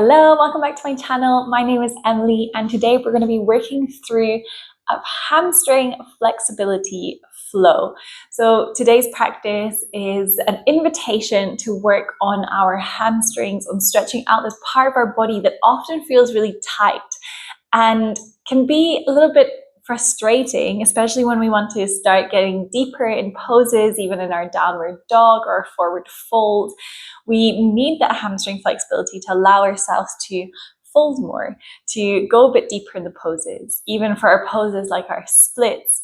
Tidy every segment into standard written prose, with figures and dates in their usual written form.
Hello, welcome back to my channel. My name is Emily, and today we're going to be working through a hamstring flexibility flow. So today's practice is an invitation to work on our hamstrings, on stretching out this part of our body that often feels really tight and can be a little bit frustrating, especially when we want to start getting deeper in poses, even in our downward dog or forward fold. We need that hamstring flexibility to allow ourselves to fold more, to go a bit deeper in the poses, even for our poses like our splits.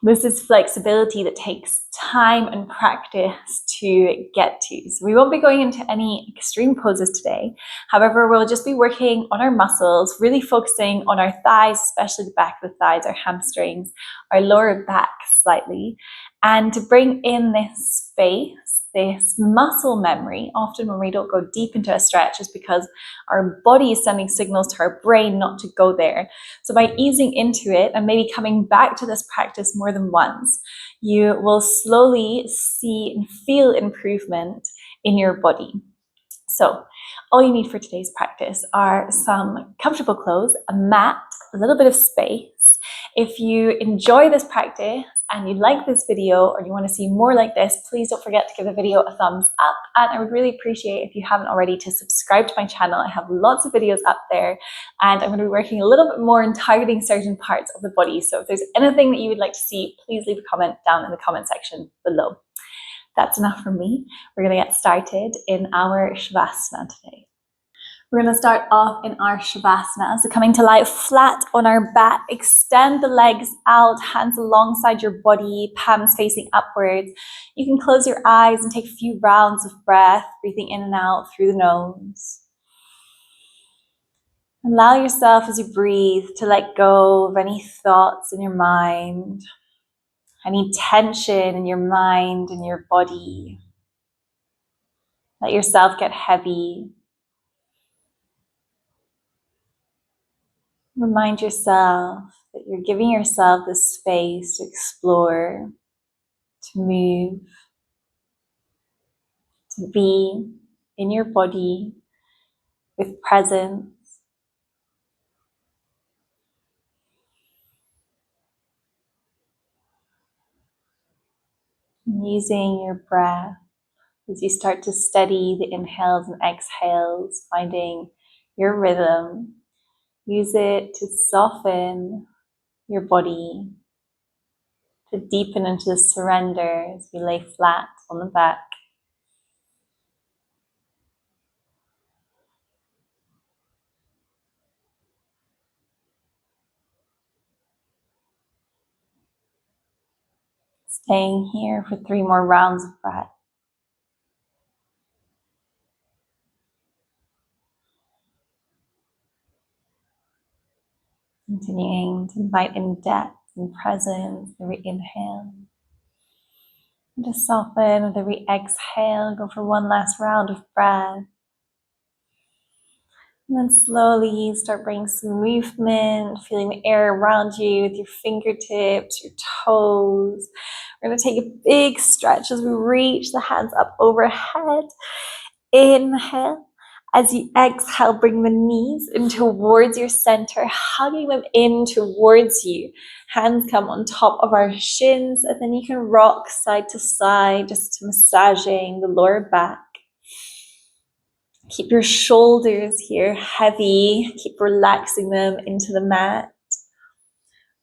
This is flexibility that takes time and practice to get to. So we won't be going into any extreme poses today. However, we'll just be working on our muscles, really focusing on our thighs, especially the back of the thighs, our hamstrings, our lower back slightly, and to bring in this space, this muscle memory. Often when we don't go deep into a stretch is because our body is sending signals to our brain not to go there. So by easing into it and maybe coming back to this practice more than once, you will slowly see and feel improvement in your body. So all you need for today's practice are some comfortable clothes, a mat, a little bit of space. If you enjoy this practice and you like this video or you want to see more like this, please don't forget to give the video a thumbs up. And I would really appreciate if you haven't already to subscribe to my channel. I have lots of videos up there and I'm going to be working a little bit more in targeting certain parts of the body. So if there's anything that you would like to see, please leave a comment down in the comment section below. That's enough from me. We're going to get started in our Shavasana today. We're going to start off in our Shavasana. So coming to lie flat on our back, extend the legs out, hands alongside your body, palms facing upwards. You can close your eyes and take a few rounds of breath, breathing in and out through the nose. Allow yourself as you breathe to let go of any thoughts in your mind, any tension in your mind and your body. Let yourself get heavy. Remind yourself that you're giving yourself the space to explore, to move, to be in your body with presence. And using your breath as you start to steady the inhales and exhales, finding your rhythm. Use it to soften your body, to deepen into the surrender as we lay flat on the back. Staying here for 3 more rounds of breath. Continuing to invite in depth and presence, every inhale. And to soften with every exhale, go for one last round of breath. And then slowly start bringing some movement, feeling the air around you with your fingertips, your toes. We're going to take a big stretch as we reach the hands up overhead. Inhale. As you exhale, bring the knees in towards your center, hugging them in towards you. Hands come on top of our shins, and then you can rock side to side, just massaging the lower back. Keep your shoulders here heavy. Keep relaxing them into the mat.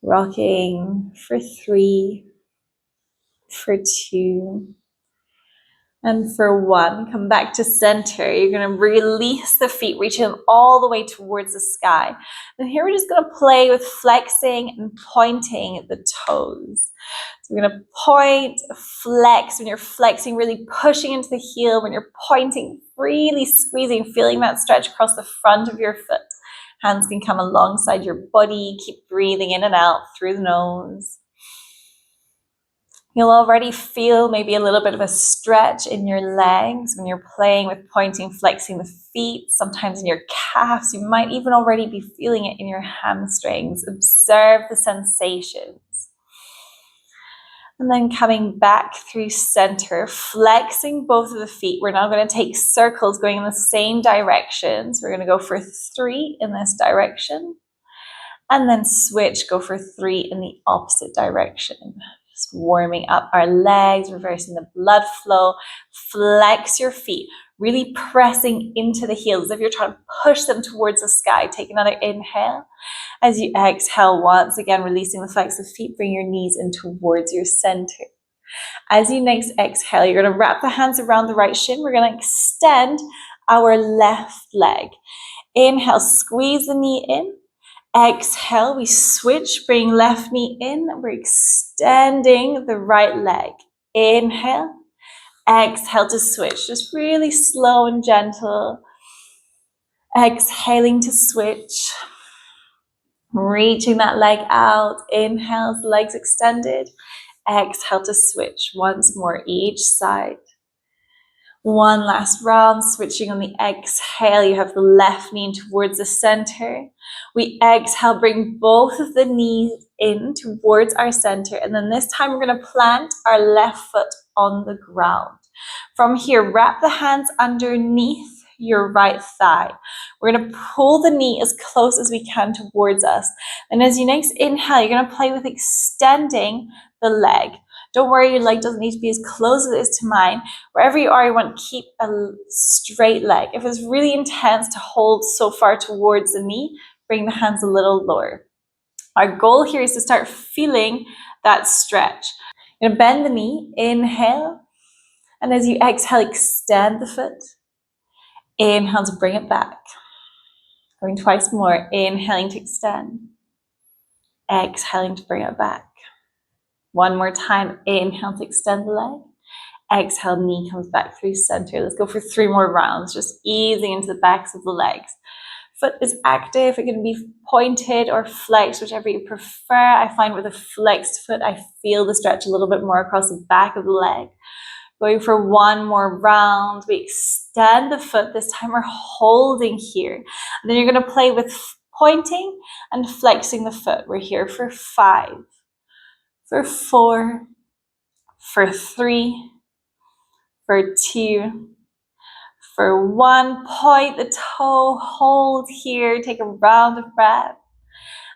Rocking for 3, for 2, and for 1. Come back to center. You're going to release the feet, reach them all the way towards the sky. And here we're just going to play with flexing and pointing the toes. So we're going to point, flex. When you're flexing, really pushing into the heel. When you're pointing, really squeezing, feeling that stretch across the front of your foot. Hands can come alongside your body. Keep breathing in and out through the nose. You'll already feel maybe a little bit of a stretch in your legs when you're playing with pointing, flexing the feet, sometimes in your calves. You might even already be feeling it in your hamstrings. Observe the sensations. And then coming back through center, flexing both of the feet. We're now going to take circles going in the same directions. We're going to go for 3 in this direction. And then switch, go for 3 in the opposite direction. Just warming up our legs, reversing the blood flow. Flex your feet, really pressing into the heels as if you're trying to push them towards the sky. Take another inhale. As you exhale, once again, releasing the flex of feet, bring your knees in towards your center. As you next exhale, you're going to wrap the hands around the right shin. We're going to extend our left leg. Inhale, squeeze the knee in. Exhale, we switch, bring left knee in. We're extending the right leg. Inhale, exhale to switch. Just really slow and gentle. Exhaling to switch. Reaching that leg out. Inhale, legs extended. Exhale to switch. Once more each side. One last round, switching on the exhale. You have the left knee towards the center. We exhale, bring both of the knees in towards our center. And then this time we're going to plant our left foot on the ground. From here, wrap the hands underneath your right thigh. We're going to pull the knee as close as we can towards us. And as you next inhale, you're going to play with extending the leg. Don't worry, your leg doesn't need to be as close as it is to mine. Wherever you are, you want to keep a straight leg. If it's really intense to hold so far towards the knee, bring the hands a little lower. Our goal here is to start feeling that stretch. You're going to bend the knee, inhale. And as you exhale, extend the foot. Inhale to bring it back. Going twice more, inhaling to extend. Exhaling to bring it back. One more time, inhale to extend the leg. Exhale, knee comes back through center. Let's go for 3 more rounds, just easing into the backs of the legs. Foot is active. It can be pointed or flexed, whichever you prefer. I find with a flexed foot, I feel the stretch a little bit more across the back of the leg. Going for 1 more round. We extend the foot. This time we're holding here. And then you're going to play with pointing and flexing the foot. We're here for 5. For 4, for 3, for 2, for 1. Point the toe, hold here, take a round of breath.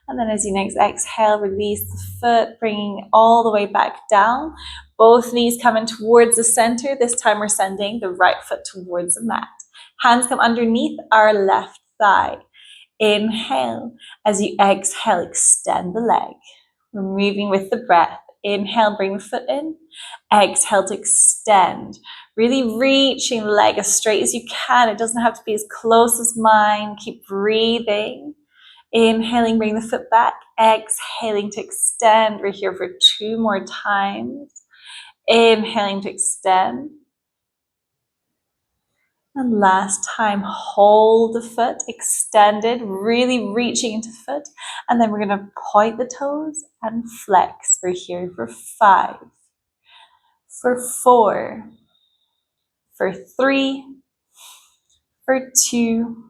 And then as you next exhale, release the foot, bringing all the way back down. Both knees coming towards the center. This time we're sending the right foot towards the mat. Hands come underneath our left thigh. Inhale. As you exhale, extend the leg. We're moving with the breath. Inhale, bring the foot in. Exhale to extend. Really reaching the leg as straight as you can. It doesn't have to be as close as mine. Keep breathing. Inhaling, bring the foot back. Exhaling to extend. We're here for 2 more times. Inhaling to extend. And last time, hold the foot extended, really reaching into the foot. And then we're going to point the toes and flex. We're here for 5, for 4, for 3, for 2,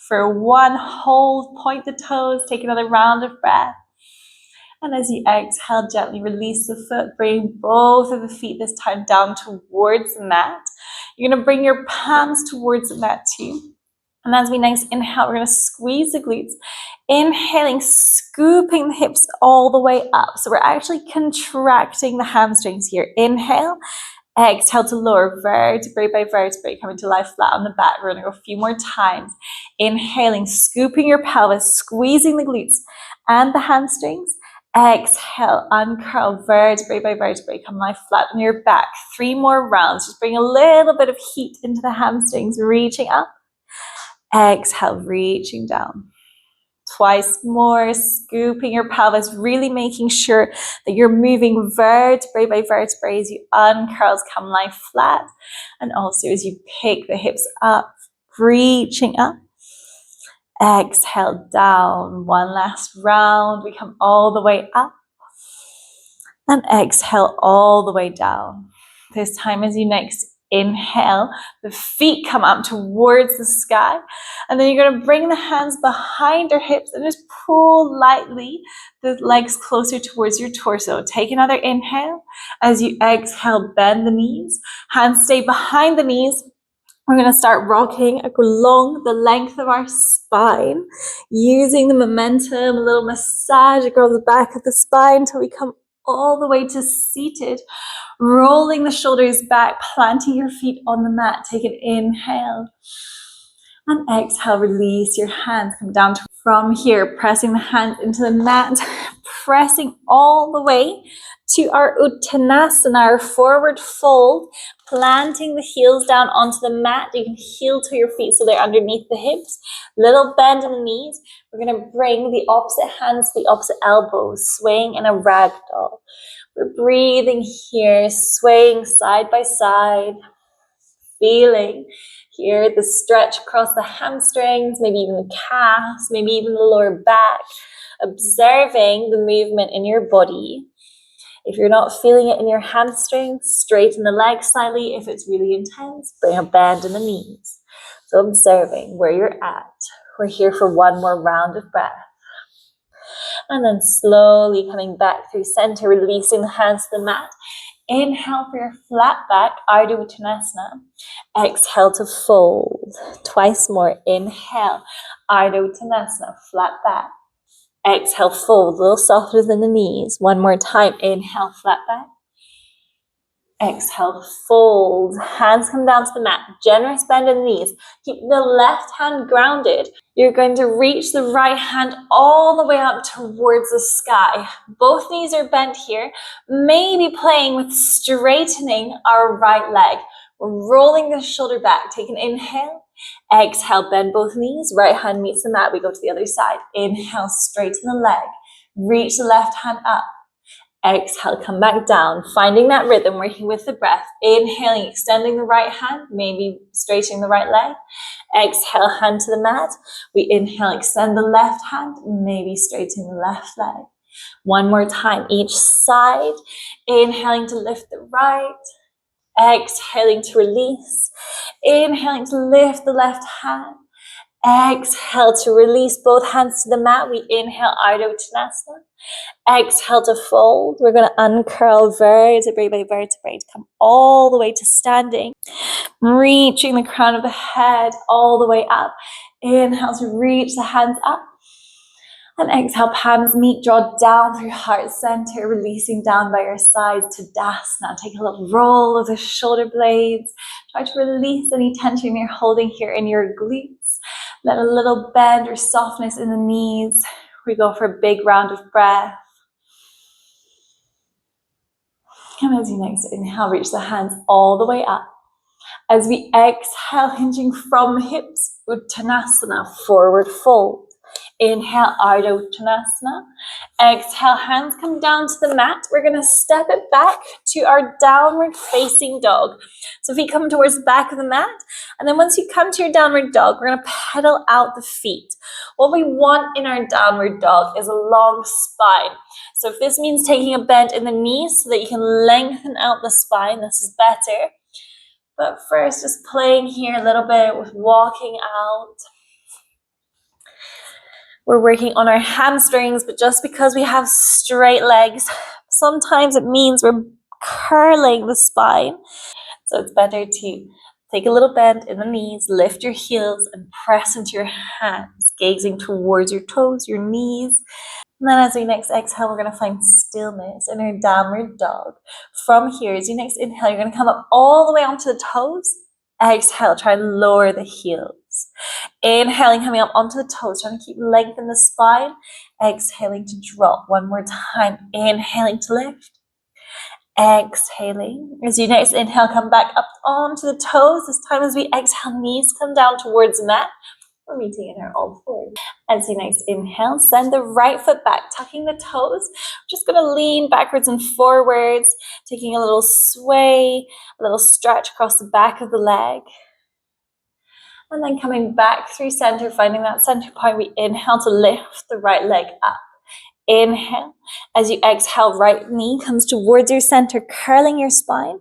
for 1. Hold, point the toes, take another round of breath. And as you exhale, gently release the foot. Bring both of the feet this time down towards the mat. You're going to bring your palms towards the mat too. And as we next inhale, we're going to squeeze the glutes. Inhaling, scooping the hips all the way up. So we're actually contracting the hamstrings here. Inhale. Exhale to lower vertebrae by vertebrae, coming to lie flat on the back. We're going to go a few more times. Inhaling, scooping your pelvis, squeezing the glutes and the hamstrings. Exhale, uncurl vertebrae by vertebrae, come lie flat on your back. 3 more rounds. Just bring a little bit of heat into the hamstrings, reaching up. Exhale, reaching down. Twice more, scooping your pelvis, really making sure that you're moving vertebrae by vertebrae as you uncurl, come lie flat. And also as you pick the hips up, reaching up. Exhale, down. 1 last round. We come all the way up. And exhale all the way down. This time as you next inhale, the feet come up towards the sky. And then you're going to bring the hands behind your hips and just pull lightly the legs closer towards your torso. Take another inhale. As you exhale, bend the knees. Hands stay behind the knees. We're going to start rocking along the length of our spine, using the momentum, a little massage across the back of the spine until we come all the way to seated, rolling the shoulders back, planting your feet on the mat. Take an inhale and exhale, release your hands, come down from here, pressing the hands into the mat, pressing all the way to our Uttanasana, our forward fold, planting the heels down onto the mat. You can heel to your feet so they're underneath the hips. Little bend in the knees. We're going to bring the opposite hands to the opposite elbows, swaying in a ragdoll. We're breathing here, swaying side by side, feeling here the stretch across the hamstrings, maybe even the calves, maybe even the lower back, observing the movement in your body. If you're not feeling it in your hamstrings, straighten the legs slightly. If it's really intense, bring a bend in the knees. So observing where you're at. We're here for one more round of breath. And then slowly coming back through center, releasing the hands to the mat. Inhale for your flat back, Ardha Uttanasana. Exhale to fold. Twice more. Inhale, Ardha Uttanasana, flat back. Exhale, fold, a little softer than the knees. One more time. Inhale, flat back. Exhale, fold. Hands come down to the mat. Generous bend in the knees. Keep the left hand grounded. You're going to reach the right hand all the way up towards the sky. Both knees are bent here. Maybe playing with straightening our right leg. We're rolling the shoulder back. Take an inhale. Exhale, bend both knees. Right hand meets the mat. We go to the other side. Inhale, straighten the leg. Reach the left hand up. Exhale, come back down. Finding that rhythm, working with the breath. Inhaling, extending the right hand, maybe straightening the right leg. Exhale, hand to the mat. We inhale, extend the left hand, maybe straightening the left leg. One more time, each side. Inhaling to lift the right. Exhaling to release. Inhaling to lift the left hand. Exhale to release both hands to the mat. We inhale, Ardha Uttanasana. Exhale to fold. We're going to uncurl vertebrae by vertebrae to come all the way to standing. Reaching the crown of the head all the way up. Inhale to reach the hands up. And exhale, palms meet, draw down through heart center, releasing down by your sides to Dasana. Take a little roll of the shoulder blades. Try to release any tension you're holding here in your glutes. Let a little bend or softness in the knees. We go for a big round of breath. And as you next inhale, reach the hands all the way up. As we exhale, hinging from hips, Uttanasana, forward fold. Inhale, Ardha Uttanasana. Exhale, hands come down to the mat. We're going to step it back to our downward facing dog. So feet come towards the back of the mat. And then once you come to your downward dog, we're going to pedal out the feet. What we want in our downward dog is a long spine. So if this means taking a bend in the knees so that you can lengthen out the spine, this is better. But first, just playing here a little bit with walking out. We're working on our hamstrings, but just because we have straight legs, sometimes it means we're curling the spine. So it's better to take a little bend in the knees, lift your heels, and press into your hands, gazing towards your toes, your knees. And then as we next exhale, we're going to find stillness in our downward dog. From here, as you next inhale, you're going to come up all the way onto the toes. Exhale, try and lower the heels. Inhaling, coming up onto the toes, trying to keep lengthening the spine. Exhaling to drop. One more time. Inhaling to lift. Exhaling. As you next inhale, come back up onto the toes. This time as we exhale, knees come down towards the mat. We're meeting in our all fours. As you next inhale, send the right foot back, tucking the toes. We're just going to lean backwards and forwards, taking a little sway, a little stretch across the back of the leg. And then coming back through center, finding that center point, we inhale to lift the right leg up. Inhale. As you exhale, right knee comes towards your center, curling your spine.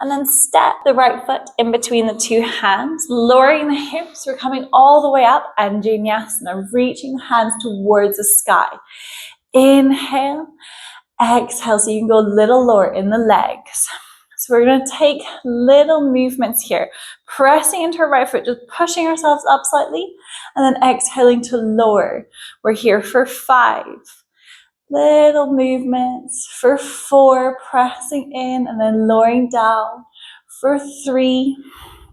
And then step the right foot in between the two hands, lowering the hips. We're coming all the way up, Anjaneyasana, reaching the hands towards the sky. Inhale, exhale, so you can go a little lower in the legs. So we're going to take little movements here, pressing into our right foot, just pushing ourselves up slightly, and then exhaling to lower. We're here for 5. Little movements. For 4, pressing in and then lowering down. For 3,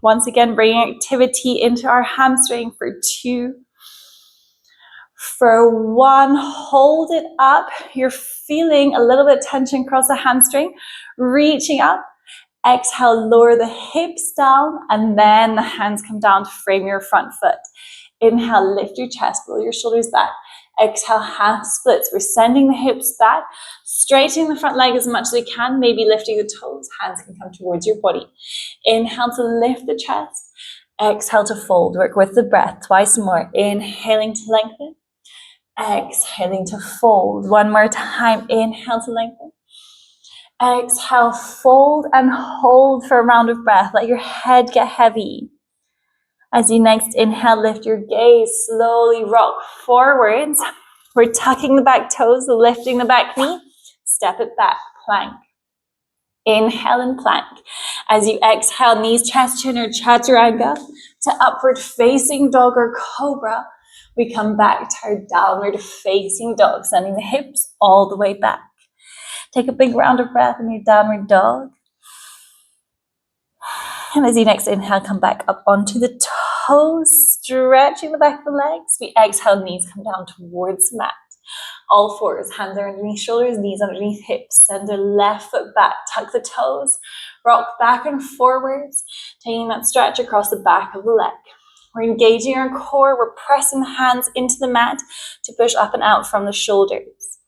once again, bringing activity into our hamstring. For 2, for 1, hold it up. You're feeling a little bit of tension across the hamstring, reaching up. Exhale, lower the hips down, and then the hands come down to frame your front foot. Inhale, lift your chest, roll your shoulders back. Exhale, half splits. We're sending the hips back, straightening the front leg as much as we can, maybe lifting the toes. Hands can come towards your body. Inhale to lift the chest. Exhale to fold. Work with the breath. Twice more. Inhaling to lengthen. Exhaling to fold. One more time. Inhale to lengthen. Exhale, fold and hold for a round of breath. Let your head get heavy. As you next inhale, lift your gaze, slowly rock forwards. We're tucking the back toes, lifting the back knee. Step it back, plank. Inhale and plank. As you exhale, knees, chest, chin, or chaturanga to upward facing dog or cobra. We come back to our downward facing dog, sending the hips all the way back. Take a big round of breath in your downward dog. And as you next inhale, come back up onto the toes, stretching the back of the legs. We exhale, knees come down towards the mat. All 4s, hands are underneath shoulders, knees underneath hips. Send the left foot back, tuck the toes, rock back and forwards, taking that stretch across the back of the leg. We're engaging our core, we're pressing the hands into the mat to push up and out from the shoulders.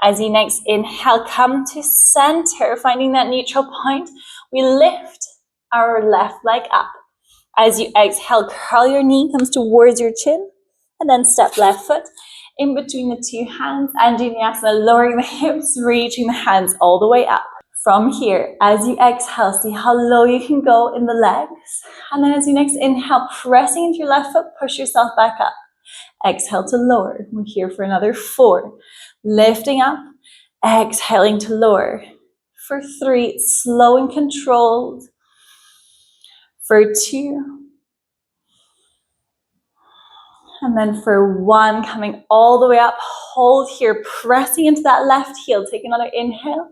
As you next inhale, come to center, finding that neutral point. We lift our left leg up. As you exhale, curl your knee, comes towards your chin, and then step left foot in between the two hands. Anjaneyasana, lowering the hips, reaching the hands all the way up. From here, as you exhale, see how low you can go in the legs. And then as you next inhale, pressing into your left foot, push yourself back up. Exhale to lower. We're here for another 4. Lifting up, exhaling to lower. For 3, slow and controlled. For 2. And then for 1, coming all the way up, hold here, pressing into that left heel. Take another inhale.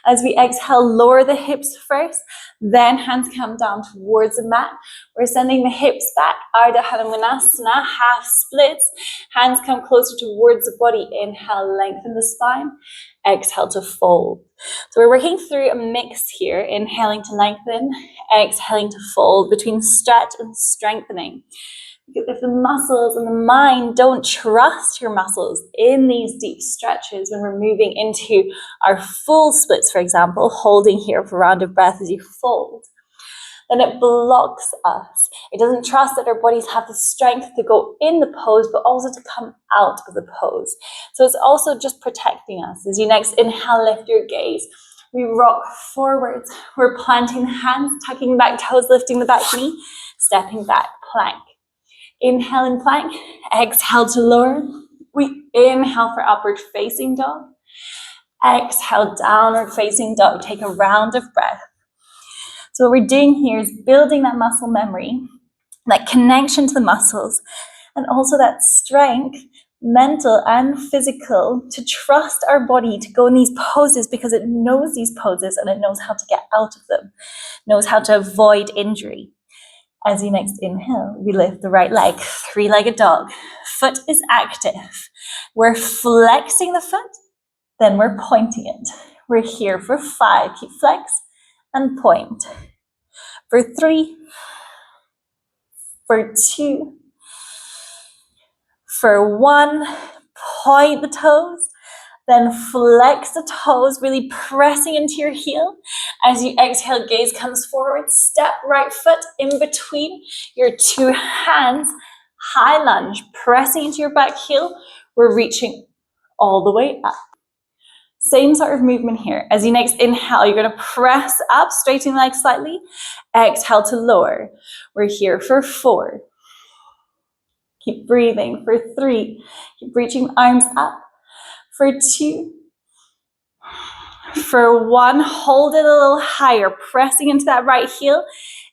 As we exhale, lower the hips first, then hands come down towards the mat. We're sending the hips back, Ardha Hanumanasana, half splits. Hands come closer towards the body. Inhale, lengthen the spine. Exhale to fold. So we're working through a mix here, inhaling to lengthen, exhaling to fold, between stretch and strengthening. If the muscles and the mind don't trust your muscles in these deep stretches when we're moving into our full splits, for example, holding here for a round of breath as you fold, then it blocks us. It doesn't trust that our bodies have the strength to go in the pose, but also to come out of the pose. So it's also just protecting us. As you next inhale, lift your gaze. We rock forwards. We're planting the hands, tucking the back toes, lifting the back knee, stepping back, plank. Inhale and plank, exhale to lower. We inhale for upward facing dog. Exhale, downward facing dog. Take a round of breath. So what we're doing here is building that muscle memory, that connection to the muscles, and also that strength, mental and physical, to trust our body to go in these poses because it knows these poses and it knows how to get out of them, knows how to avoid injury. As you next inhale, we lift the right leg, 3-legged dog. Foot is active. We're flexing the foot, then we're pointing it. We're here for 5. Keep flex and point. For 3. For 2. For 1. Point the toes. Then flex the toes, really pressing into your heel. As you exhale, gaze comes forward. Step right foot in between your 2 hands. High lunge, pressing into your back heel. We're reaching all the way up. Same sort of movement here. As you next inhale, you're going to press up, straighten the legs slightly. Exhale to lower. We're here for 4. Keep breathing for 3. Keep reaching arms up for 2. For 1, hold it a little higher, pressing into that right heel.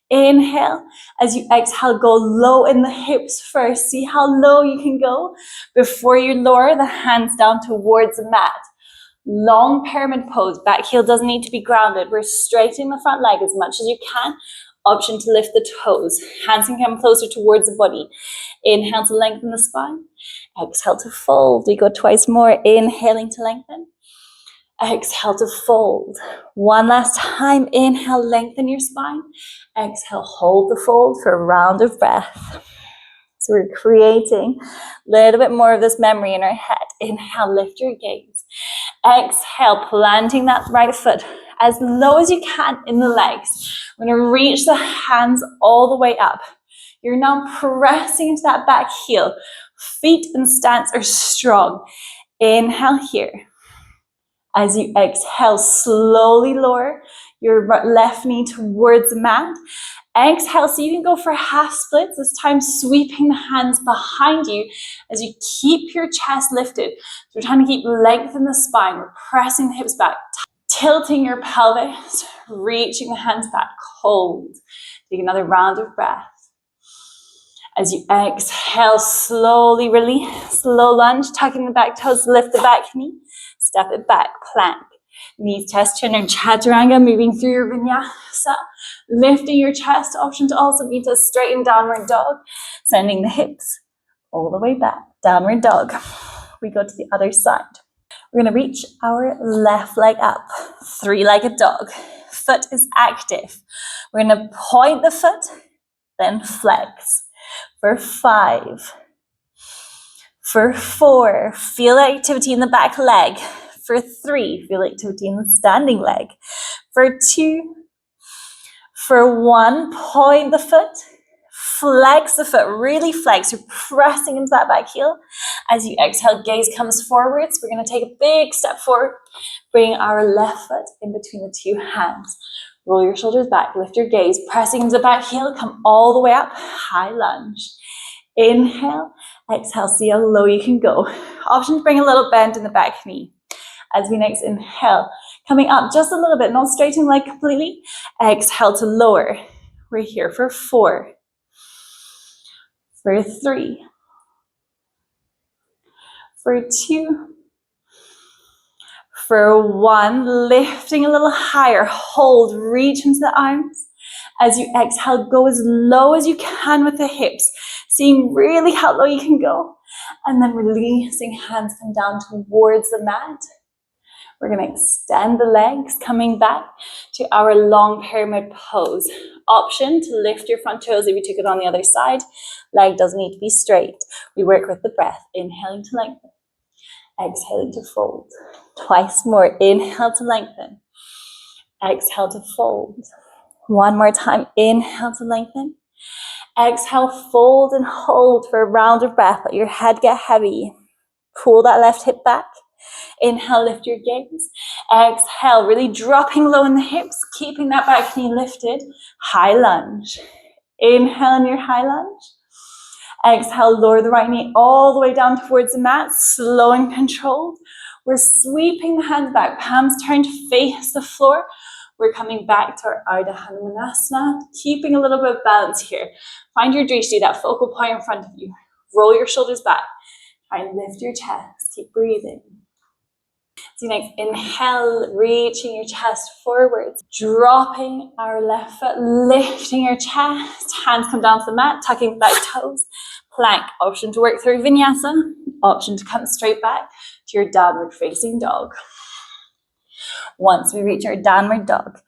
Inhale. As you exhale, go low in the hips first. See how low you can go before you lower the hands down towards the mat. Long pyramid pose. Back heel doesn't need to be grounded. We're straightening the front leg as much as you can. Option to lift the toes. Hands can come closer towards the body. Inhale to lengthen the spine. Exhale to fold. We go twice more. Inhaling to lengthen. Exhale to fold. 1 last time. Inhale, lengthen your spine. Exhale, hold the fold for a round of breath. So we're creating a little bit more of this memory in our head. Inhale, lift your gaze. Exhale, planting that right foot as low as you can in the legs. We're going to reach the hands all the way up. You're now pressing into that back heel. Feet and stance are strong. Inhale here. As you exhale, slowly lower your left knee towards the mat. Exhale, so you can go for half splits, this time sweeping the hands behind you as you keep your chest lifted. So we're trying to keep length in the spine. We're pressing the hips back, tilting your pelvis, reaching the hands back, hold. Take another round of breath. As you exhale, slowly release, slow lunge, tucking the back toes, lift the back knee, step it back, plank. Knees, chest, chin, or chaturanga, moving through your vinyasa. Lifting your chest, option to also be to straighten downward dog. Sending the hips all the way back, downward dog. We go to the other side. We're going to reach our left leg up, 3-legged dog. Foot is active. We're going to point the foot, then flex. For 5. For 4, feel activity in the back leg. For 3, feel activity in the standing leg. For 2, for 1, point the foot, flex the foot, really flex. You're pressing into that back heel. As you exhale, gaze comes forwards. We're going to take a big step forward, bring our left foot in between the 2 hands. Roll your shoulders back, lift your gaze, pressing into the back heel, come all the way up, high lunge. Inhale, exhale, see how low you can go. Option to bring a little bend in the back knee. As we next inhale, coming up just a little bit, not straightening leg completely. Exhale to lower. We're here for 4, for 3, for 2, for 1, lifting a little higher, hold, reach into the arms. As you exhale, go as low as you can with the hips, seeing really how low you can go. And then releasing, hands come down towards the mat. We're going to extend the legs, coming back to our long pyramid pose. Option to lift your front toes if you took it on the other side. Leg doesn't need to be straight. We work with the breath. Inhaling to lengthen. Exhaling to fold. Twice more. Inhale to lengthen. Exhale to fold. 1 more time. Inhale to lengthen. Exhale, fold and hold for a round of breath. Let your head get heavy. Pull that left hip back. Inhale, lift your gaze. Exhale, really dropping low in the hips, keeping that back knee lifted. High lunge. Inhale in your high lunge. Exhale, lower the right knee all the way down towards the mat, slow and controlled. We're sweeping the hands back, palms turn to face the floor. We're coming back to our Ardha Hanumanasana, keeping a little bit of balance here. Find your drishti, that focal point in front of you. Roll your shoulders back. Try and lift your chest. Keep breathing. So next, inhale, reaching your chest forwards, dropping our left foot, lifting your chest, hands come down to the mat, tucking the back toes, plank, option to work through vinyasa, option to come straight back to your downward facing dog. Once we reach our downward dog,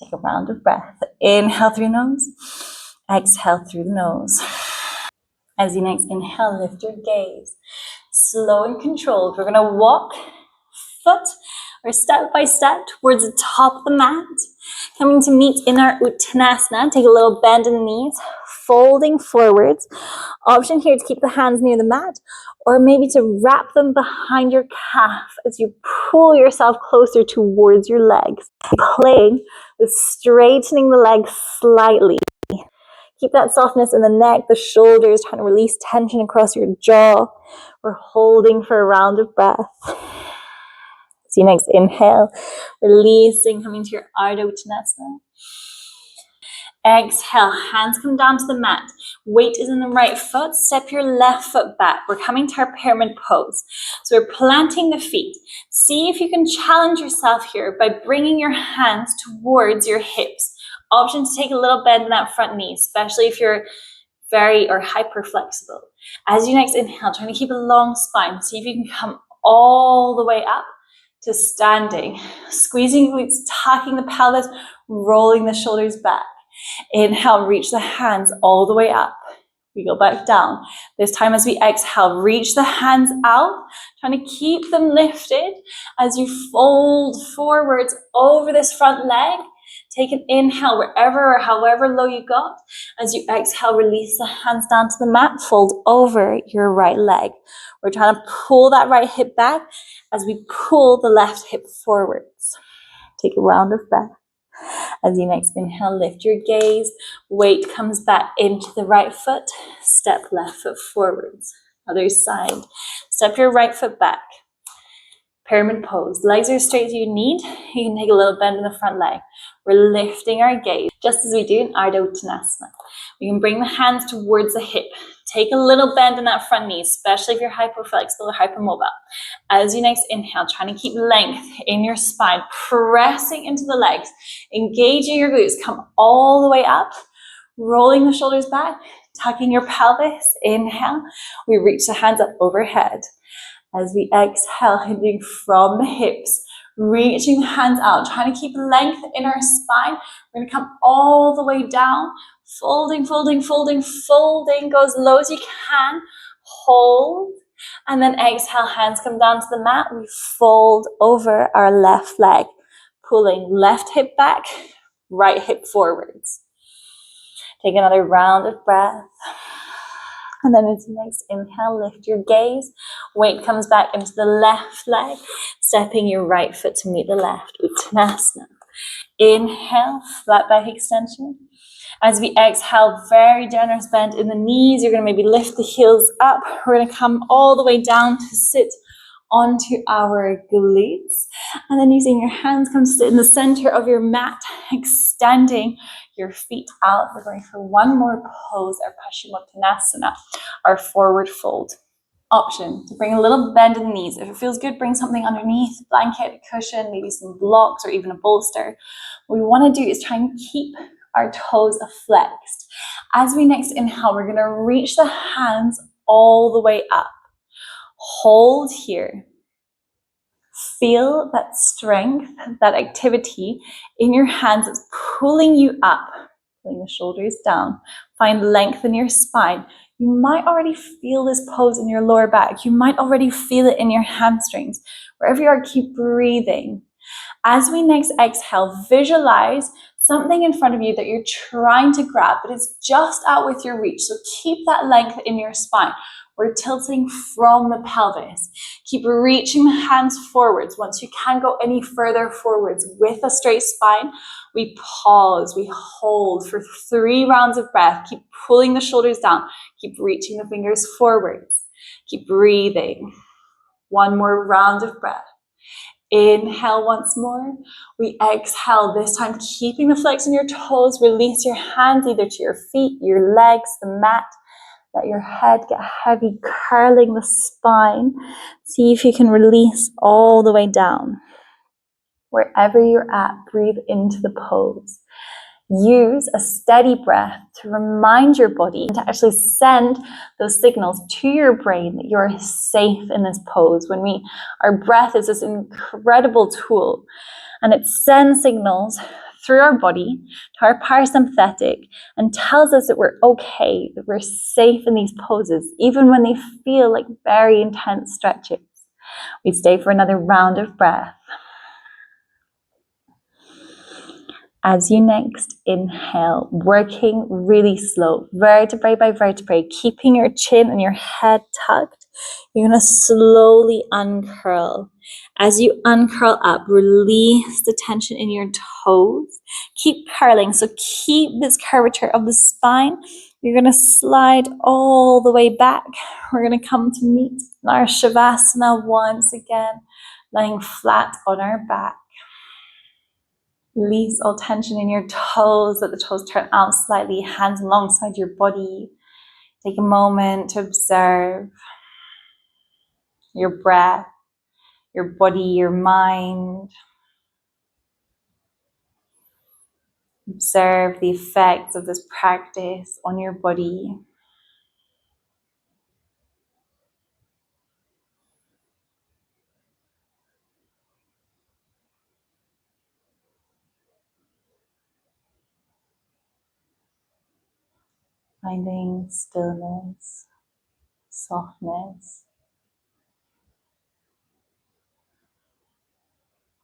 take a round of breath. Inhale through the nose, exhale through the nose. As you next inhale, lift your gaze. Slow and controlled. We're going to walk foot or step by step towards the top of the mat. Coming to meet in our Uttanasana. Take a little bend in the knees. folding forwards. Option here to keep the hands near the mat, or maybe to wrap them behind your calf as you pull yourself closer towards your legs. Playing with straightening the legs slightly. Keep that softness in the neck, the shoulders, trying to release tension across your jaw. We're holding for a round of breath. See, next inhale, releasing, coming to your Ardha Uttanasana. Exhale, hands come down to the mat. Weight is in the right foot. Step your left foot back. We're coming to our pyramid pose. So we're planting the feet. See if you can challenge yourself here by bringing your hands towards your hips. Option to take a little bend in that front knee, especially if you're very or hyper flexible. As you next inhale, trying to keep a long spine. See if you can come all the way up to standing. Squeezing glutes, tucking the pelvis, rolling the shoulders back. Inhale, reach the hands all the way up. We go back down. This time as we exhale, reach the hands out, trying to keep them lifted as you fold forwards over this front leg. Take an inhale wherever or however low you got. As you exhale, release the hands down to the mat, fold over your right leg. We're trying to pull that right hip back as we pull the left hip forwards. Take a round of breath. As you next inhale, lift your gaze. Weight comes back into the right foot. Step left foot forwards. Other side. Step your right foot back. Pyramid pose. Legs are as straight as you need. You can take a little bend in the front leg. We're lifting our gaze, just as we do in Ardha Uttanasana. We can bring the hands towards the hip. Take a little bend in that front knee, especially if you're hypoflexible or hypermobile. As you next inhale, trying to keep length in your spine, pressing into the legs, engaging your glutes. Come all the way up, rolling the shoulders back, tucking your pelvis. Inhale, we reach the hands up overhead. As we exhale, hinging from the hips, reaching the hands out, trying to keep length in our spine. We're going to come all the way down, folding, folding, folding, folding. Go as low as you can. Hold. And then exhale, hands come down to the mat. We fold over our left leg, pulling left hip back, right hip forwards. Take another round of breath. And then as you next inhale, lift your gaze. Weight comes back into the left leg, stepping your right foot to meet the left. Uttanasana. Inhale, flat back extension. As we exhale, very generous bend in the knees. You're going to maybe lift the heels up. We're going to come all the way down to sit onto our glutes. And then using your hands, come sit in the center of your mat, extending your feet out. We're going for one more pose, our Paschimottanasana, our forward fold. Option to bring a little bend in the knees. If it feels good, bring something underneath, blanket, cushion, maybe some blocks or even a bolster. What we want to do is try and keep our toes flexed. As we next inhale, we're going to reach the hands all the way up. Hold here. Feel that strength, that activity in your hands that's pulling you up, pulling the shoulders down. Find length in your spine. You might already feel this pose in your lower back. You might already feel it in your hamstrings. Wherever you are, keep breathing. As we next exhale, visualize something in front of you that you're trying to grab, but it's just out with your reach. So keep that length in your spine. We're tilting from the pelvis. Keep reaching the hands forwards. Once you can't go any further forwards with a straight spine, we pause, we hold for 3 rounds of breath. Keep pulling the shoulders down. Keep reaching the fingers forwards. Keep breathing. One more round of breath. Inhale once more. We exhale, this time keeping the flex in your toes. Release your hands either to your feet, your legs, the mat. Let your head get heavy, curling the spine. See if you can release all the way down. Wherever you're at, breathe into the pose. Use a steady breath to remind your body and to actually send those signals to your brain that you're safe in this pose. Our breath is this incredible tool, and it sends signals through our body to our parasympathetic and tells us that we're okay, that we're safe in these poses, even when they feel like very intense stretches. We stay for another round of breath. As you next inhale, working really slow, vertebrae by vertebrae, keeping your chin and your head tucked, you're going to slowly uncurl. As you uncurl up, release the tension in your toes. Keep curling, so keep this curvature of the spine. You're going to slide all the way back. We're going to come to meet our Shavasana once again, lying flat on our back. Release all tension in your toes, let the toes turn out slightly, hands alongside your body. Take a moment to observe your breath, your body, your mind. Observe the effects of this practice on your body. Finding stillness, softness.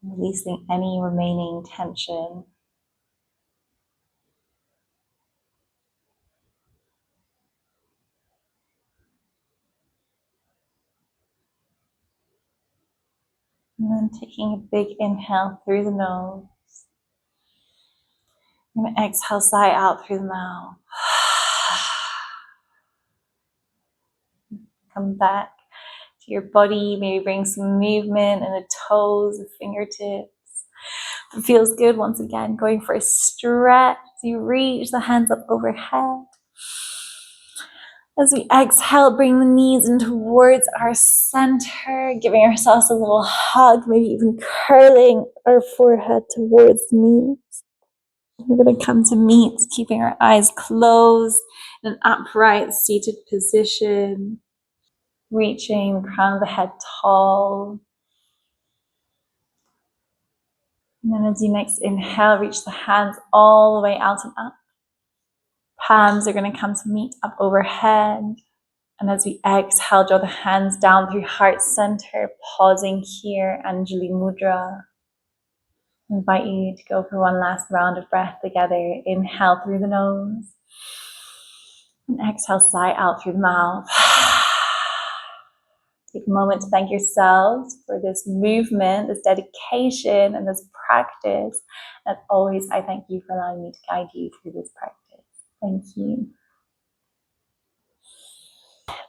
Releasing any remaining tension. And then taking a big inhale through the nose. And exhale, sigh out through the mouth. Come back to your body. Maybe bring some movement in the toes, the fingertips. If it feels good, once again, going for a stretch. You reach the hands up overhead. As we exhale, bring the knees in towards our center, giving ourselves a little hug, maybe even curling our forehead towards the knees. We're going to come to meet, keeping our eyes closed in an upright, seated position. Reaching the crown of the head tall. And then as you next inhale, reach the hands all the way out and up. Palms are going to come to meet up overhead. And as we exhale, draw the hands down through heart center, pausing here, Anjali Mudra. I invite you to go for one last round of breath together. Inhale through the nose. And exhale, sigh out through the mouth. Take a moment to thank yourselves for this movement, this dedication, and this practice. As always, I thank you for allowing me to guide you through this practice. Thank you.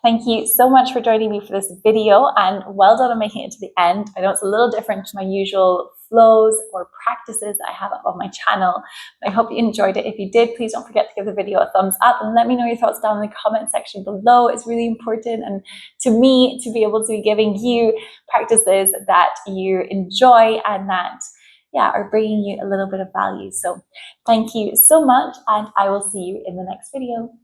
Thank you so much for joining me for this video, and well done on making it to the end. I know it's a little different to my usual flows or practices I have up on my channel. I hope you enjoyed it. If you did, please don't forget to give the video a thumbs up and let me know your thoughts down in the comment section below. It's really important, and to me, to be able to be giving you practices that you enjoy and that are bringing you a little bit of value. So thank you so much, and I will see you in the next video.